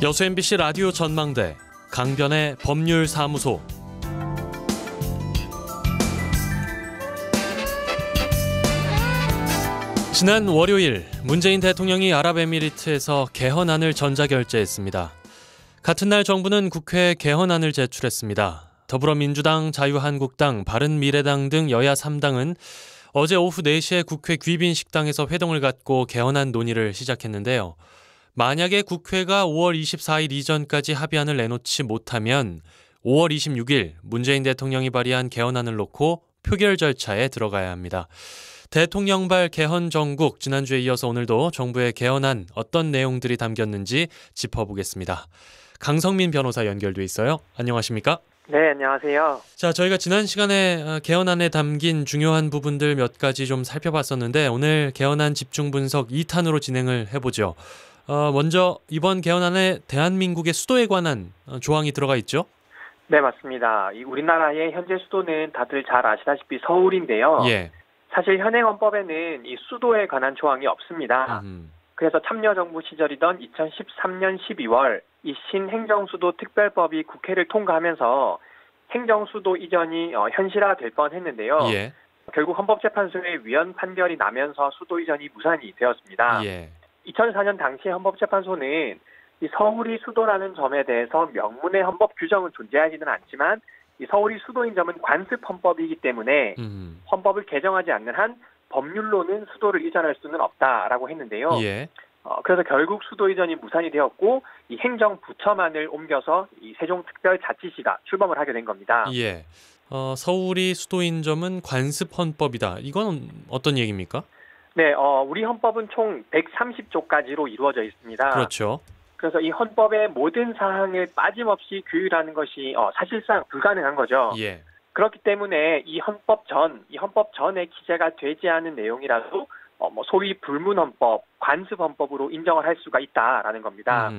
여수 MBC 라디오 전망대 강변의 법률사무소. 지난 월요일 문재인 대통령이 아랍에미리트에서 개헌안을 전자결재했습니다. 같은 날 정부는 국회에 개헌안을 제출했습니다. 더불어민주당, 자유한국당, 바른미래당 등 여야 3당은 어제 오후 4시에 국회 귀빈 식당에서 회동을 갖고 개헌안 논의를 시작했는데요. 만약에 국회가 5월 24일 이전까지 합의안을 내놓지 못하면 5월 26일 문재인 대통령이 발의한 개헌안을 놓고 표결 절차에 들어가야 합니다. 대통령발 개헌 정국, 지난주에 이어서 오늘도 정부의 개헌안 어떤 내용들이 담겼는지 짚어보겠습니다. 강성민 변호사 연결돼 있어요. 안녕하십니까? 네, 안녕하세요. 자, 저희가 지난 시간에 개헌안에 담긴 중요한 부분들 몇 가지 좀 살펴봤었는데 오늘 개헌안 집중 분석 2탄으로 진행을 해보죠. 먼저 이번 개헌안에 대한민국의 수도에 관한 조항이 들어가 있죠? 네, 맞습니다. 우리나라의 현재 수도는 다들 잘 아시다시피 서울인데요. 예. 사실 현행 헌법에는 이 수도에 관한 조항이 없습니다. 그래서 참여정부 시절이던 2013년 12월 이 신행정수도 특별법이 국회를 통과하면서 행정수도 이전이 현실화될 뻔했는데요. 예. 결국 헌법재판소의 위헌 판결이 나면서 수도 이전이 무산이 되었습니다. 예. 2004년 당시 헌법재판소는 이 서울이 수도라는 점에 대해서 명문의 헌법 규정은 존재하지는 않지만 이 서울이 수도인 점은 관습 헌법이기 때문에 헌법을 개정하지 않는 한 법률로는 수도를 이전할 수는 없다라고 했는데요. 예. 그래서 결국 수도 이전이 무산이 되었고 이 행정부처만을 옮겨서 이 세종특별자치시가 출범을 하게 된 겁니다. 예. 서울이 수도인 점은 관습 헌법이다. 이건 어떤 얘기입니까? 네, 우리 헌법은 총 130조까지로 이루어져 있습니다. 그렇죠. 그래서 이 헌법의 모든 사항을 빠짐없이 규율하는 것이 사실상 불가능한 거죠. 예. 그렇기 때문에 이 헌법 전에 기재가 되지 않은 내용이라도 소위 불문헌법, 관습헌법으로 인정을 할 수가 있다라는 겁니다.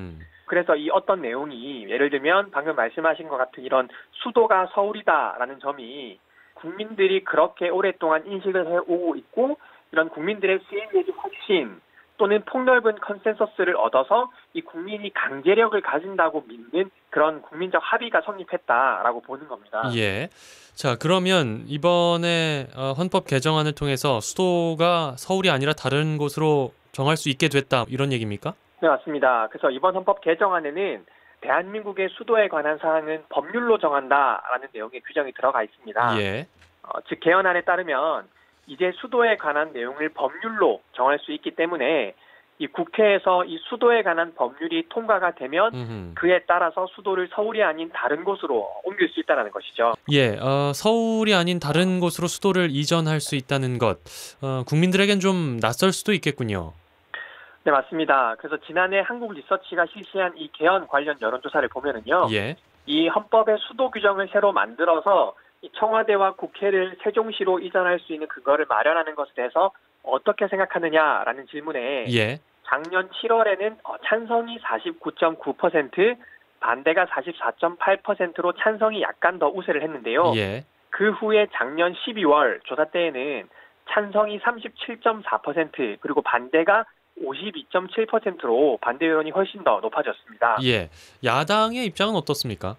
그래서 이 어떤 내용이 예를 들면 방금 말씀하신 것 같은 이런 수도가 서울이다라는 점이 국민들이 그렇게 오랫동안 인식을 해오고 있고 이런 국민들의 수행내적 확신 또는 폭넓은 컨센서스를 얻어서 이 국민이 강제력을 가진다고 믿는 그런 국민적 합의가 성립했다라고 보는 겁니다. 예. 자, 그러면 이번에 헌법 개정안을 통해서 수도가 서울이 아니라 다른 곳으로 정할 수 있게 됐다, 이런 얘기입니까? 네, 맞습니다. 그래서 이번 헌법 개정안에는 대한민국의 수도에 관한 사항은 법률로 정한다라는 내용의 규정이 들어가 있습니다. 예. 즉 개헌안에 따르면 이제 수도에 관한 내용을 법률로 정할 수 있기 때문에 이 국회에서 이 수도에 관한 법률이 통과가 되면 그에 따라서 수도를 서울이 아닌 다른 곳으로 옮길 수 있다는 것이죠. 예, 서울이 아닌 다른 곳으로 수도를 이전할 수 있다는 것, 국민들에겐 좀 낯설 수도 있겠군요. 네, 맞습니다. 그래서 지난해 한국리서치가 실시한 이 개헌 관련 여론조사를 보면은요. 예. 이 헌법의 수도 규정을 새로 만들어서 이 청와대와 국회를 세종시로 이전할 수 있는 근거를 마련하는 것에 대해서 어떻게 생각하느냐라는 질문에 예. 작년 7월에는 찬성이 49.9%, 반대가 44.8%로 찬성이 약간 더 우세를 했는데요. 예. 그 후에 작년 12월 조사 때에는 찬성이 37.4%, 그리고 반대가 52.7%로 반대 여론이 훨씬 더 높아졌습니다. 예. 야당의 입장은 어떻습니까?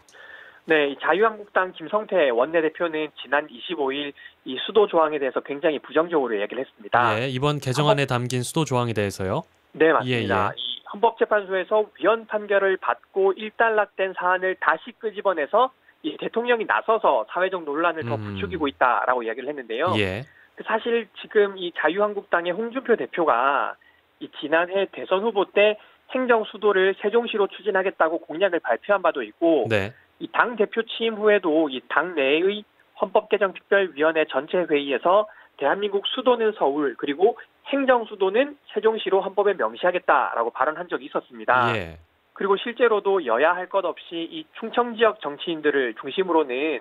네, 이 자유한국당 김성태 원내대표는 지난 25일 이 수도 조항에 대해서 굉장히 부정적으로 얘기를 했습니다. 예, 이번 개정안에 담긴 수도 조항에 대해서요? 네, 맞습니다. 예. 이 헌법재판소에서 위헌 판결을 받고 일단락된 사안을 다시 끄집어내서 이 대통령이 나서서 사회적 논란을 더 부추기고 있다라고 이야기를 했는데요. 예. 사실 지금 이 자유한국당의 홍준표 대표가 이 지난해 대선 후보 때 행정 수도를 세종시로 추진하겠다고 공약을 발표한 바도 있고, 네. 이 당 대표 취임 후에도 이 당 내의 헌법개정특별위원회 전체 회의에서 대한민국 수도는 서울, 그리고 행정 수도는 세종시로 헌법에 명시하겠다라고 발언한 적이 있었습니다. 예. 그리고 실제로도 여야 할 것 없이 이 충청 지역 정치인들을 중심으로는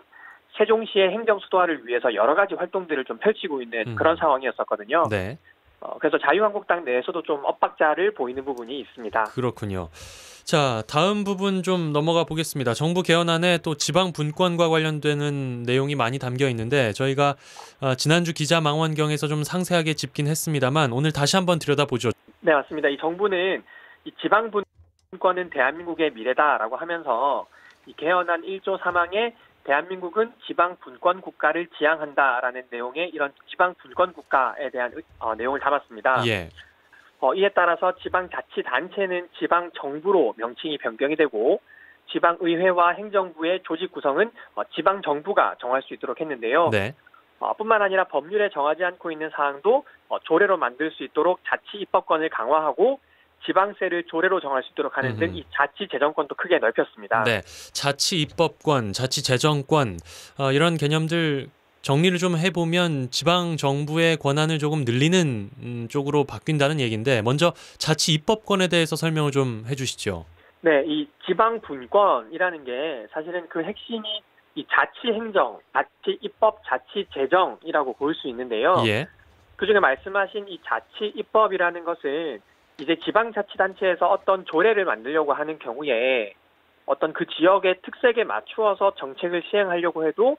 세종시의 행정 수도화를 위해서 여러 가지 활동들을 좀 펼치고 있는 그런 상황이었었거든요. 네. 그래서 자유한국당 내에서도 좀 엇박자를 보이는 부분이 있습니다. 그렇군요. 자, 다음 부분 좀 넘어가 보겠습니다. 정부 개헌안에 또 지방 분권과 관련되는 내용이 많이 담겨 있는데 저희가 지난주 기자망원경에서 좀 상세하게 짚긴 했습니다만 오늘 다시 한번 들여다보죠. 네, 맞습니다. 이 정부는 이 지방 분권은 대한민국의 미래다라고 하면서 이 개헌안 1조 3항에 대한민국은 지방 분권 국가를 지향한다라는 내용의 이런 지방 분권 국가에 대한 내용을 담았습니다. 예. 이에 따라서 지방자치단체는 지방정부로 명칭이 변경이 되고 지방의회와 행정부의 조직 구성은 지방정부가 정할 수 있도록 했는데요. 네. 뿐만 아니라 법률에 정하지 않고 있는 사항도 조례로 만들 수 있도록 자치 입법권을 강화하고 지방세를 조례로 정할 수 있도록 하는 등 이 자치 재정권도 크게 넓혔습니다. 네, 자치 입법권, 자치 재정권 이런 개념들 정리를 좀 해보면 지방 정부의 권한을 조금 늘리는 쪽으로 바뀐다는 얘기인데 먼저 자치 입법권에 대해서 설명을 좀 해주시죠. 네, 이 지방 분권이라는 게 사실은 그 핵심이 이 자치 행정, 자치 입법, 자치 재정이라고 볼 수 있는데요. 예. 그중에 말씀하신 이 자치 입법이라는 것은 이제 지방자치단체에서 어떤 조례를 만들려고 하는 경우에 어떤 그 지역의 특색에 맞추어서 정책을 시행하려고 해도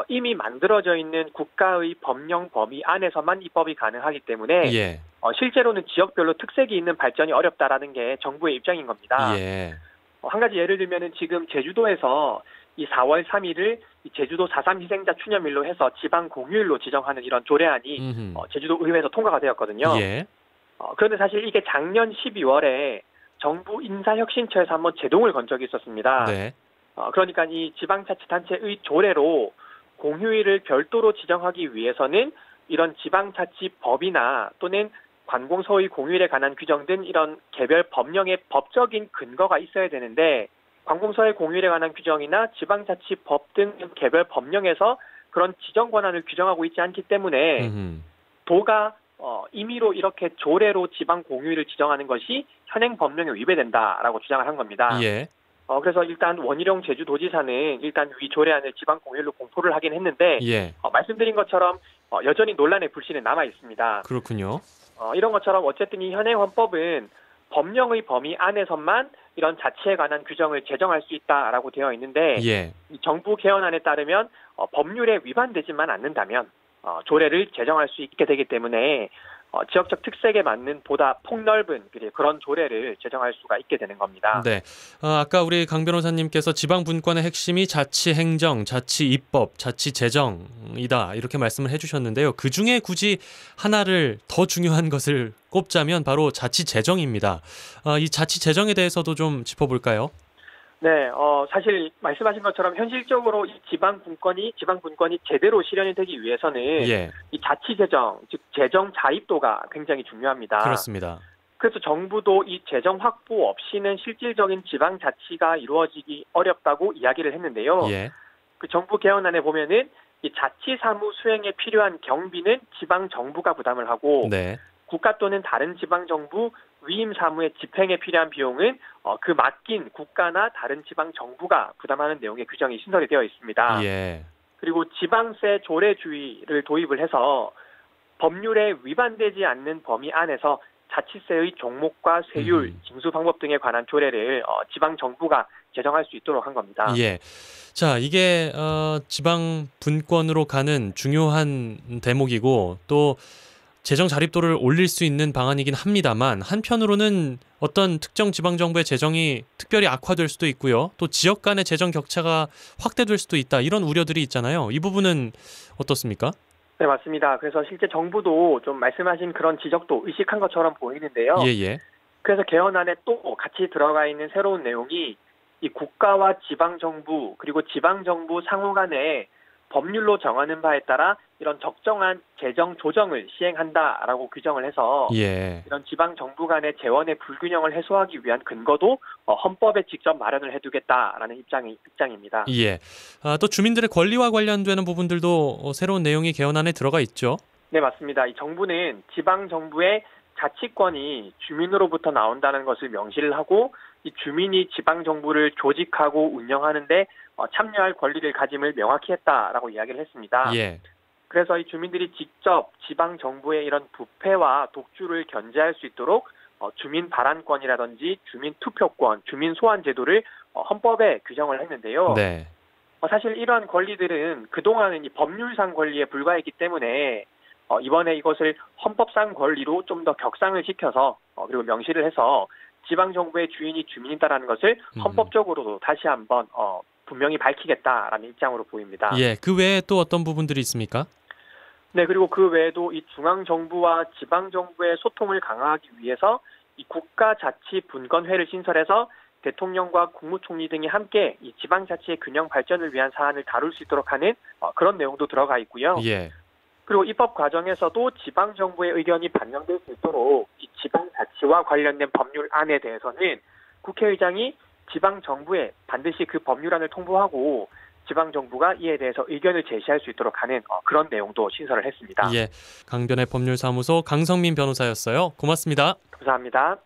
이미 만들어져 있는 국가의 법령 범위 안에서만 입법이 가능하기 때문에 예. 실제로는 지역별로 특색이 있는 발전이 어렵다라는 게 정부의 입장인 겁니다. 예. 한 가지 예를 들면은 지금 제주도에서 이 4월 3일을 제주도 4.3 희생자 추념일로 해서 지방 공휴일로 지정하는 이런 조례안이 제주도 의회에서 통과가 되었거든요. 예. 그런데 사실 이게 작년 12월에 정부 인사혁신처에서 한번 제동을 건 적이 있었습니다. 네. 그러니까 이 지방자치단체의 조례로 공휴일을 별도로 지정하기 위해서는 이런 지방자치법이나 또는 관공서의 공휴일에 관한 규정 등 이런 개별 법령의 법적인 근거가 있어야 되는데 관공서의 공휴일에 관한 규정이나 지방자치법 등 개별 법령에서 그런 지정 권한을 규정하고 있지 않기 때문에 도가 임의로 이렇게 조례로 지방 공휴일을 지정하는 것이 현행 법령에 위배된다라고 주장을 한 겁니다. 예. 그래서 일단 원희룡 제주도지사는 일단 위 조례안을 지방 공휴일로 공포를 하긴 했는데 예. 말씀드린 것처럼 여전히 논란의 불씨는 남아 있습니다. 그렇군요. 이런 것처럼 어쨌든 이 현행 헌법은 법령의 범위 안에서만 이런 자치에 관한 규정을 제정할 수 있다라고 되어 있는데 예. 이 정부 개헌안에 따르면 법률에 위반되지만 않는다면 조례를 제정할 수 있게 되기 때문에 지역적 특색에 맞는 보다 폭넓은 그런 조례를 제정할 수가 있게 되는 겁니다. 네. 아까 우리 강 변호사님께서 지방 분권의 핵심이 자치 행정, 자치 입법, 자치 재정이다 이렇게 말씀을 해주셨는데요. 그 중에 굳이 하나를 더 중요한 것을 꼽자면 바로 자치 재정입니다. 이 자치 재정에 대해서도 좀 짚어볼까요? 네, 사실 말씀하신 것처럼 현실적으로 이 지방 분권이 제대로 실현이 되기 위해서는 예. 이 자치 재정, 즉 재정 자립도가 굉장히 중요합니다. 그렇습니다. 그래서 정부도 이 재정 확보 없이는 실질적인 지방 자치가 이루어지기 어렵다고 이야기를 했는데요. 예. 그 정부 개헌안에 보면은 이 자치 사무 수행에 필요한 경비는 지방 정부가 부담을 하고 네. 국가 또는 다른 지방 정부 위임 사무의 집행에 필요한 비용은 그 맡긴 국가나 다른 지방 정부가 부담하는 내용의 규정이 신설이 되어 있습니다. 예. 그리고 지방세 조례주의를 도입을 해서 법률에 위반되지 않는 범위 안에서 자치세의 종목과 세율, 징수 방법 등에 관한 조례를 지방 정부가 제정할 수 있도록 한 겁니다. 예. 자, 이게 지방 분권으로 가는 중요한 대목이고 또 재정 자립도를 올릴 수 있는 방안이긴 합니다만 한편으로는 어떤 특정 지방정부의 재정이 특별히 악화될 수도 있고요. 또 지역 간의 재정 격차가 확대될 수도 있다. 이런 우려들이 있잖아요. 이 부분은 어떻습니까? 네, 맞습니다. 그래서 실제 정부도 좀 말씀하신 그런 지적도 의식한 것처럼 보이는데요. 예. 그래서 개헌안에 또 같이 들어가 있는 새로운 내용이 이 국가와 지방정부 그리고 지방정부 상호 간에 법률로 정하는 바에 따라 이런 적정한 재정 조정을 시행한다라고 규정을 해서 예. 이런 지방 정부 간의 재원의 불균형을 해소하기 위한 근거도 헌법에 직접 마련을 해두겠다라는 입장입니다. 예. 또 주민들의 권리와 관련되는 부분들도 새로운 내용이 개헌안에 들어가 있죠. 네, 맞습니다. 이 정부는 지방 정부의 자치권이 주민으로부터 나온다는 것을 명시를 하고 이 주민이 지방 정부를 조직하고 운영하는데 참여할 권리를 가짐을 명확히 했다라고 이야기를 했습니다. 예. 그래서 이 주민들이 직접 지방 정부의 이런 부패와 독주를 견제할 수 있도록 주민 발언권이라든지 주민 투표권, 주민 소환 제도를 헌법에 규정을 했는데요. 네. 사실 이러한 권리들은 그동안은 이 법률상 권리에 불과했기 때문에 이번에 이것을 헌법상 권리로 좀 더 격상을 시켜서 그리고 명시를 해서 지방정부의 주인이 주민이다라는 것을 헌법적으로도 다시 한번 분명히 밝히겠다라는 입장으로 보입니다. 예, 그 외에 또 어떤 부분들이 있습니까? 네, 그리고 그 외에도 이 중앙정부와 지방정부의 소통을 강화하기 위해서 이 국가자치분권회를 신설해서 대통령과 국무총리 등이 함께 이 지방자치의 균형 발전을 위한 사안을 다룰 수 있도록 하는 그런 내용도 들어가 있고요. 예. 그리고 입법 과정에서도 지방정부의 의견이 반영될 수 있도록 이 지방자치와 관련된 법률안에 대해서는 국회의장이 지방정부에 반드시 그 법률안을 통보하고 지방정부가 이에 대해서 의견을 제시할 수 있도록 하는 그런 내용도 신설을 했습니다. 예, 강변의 법률사무소 강성민 변호사였어요. 고맙습니다. 감사합니다.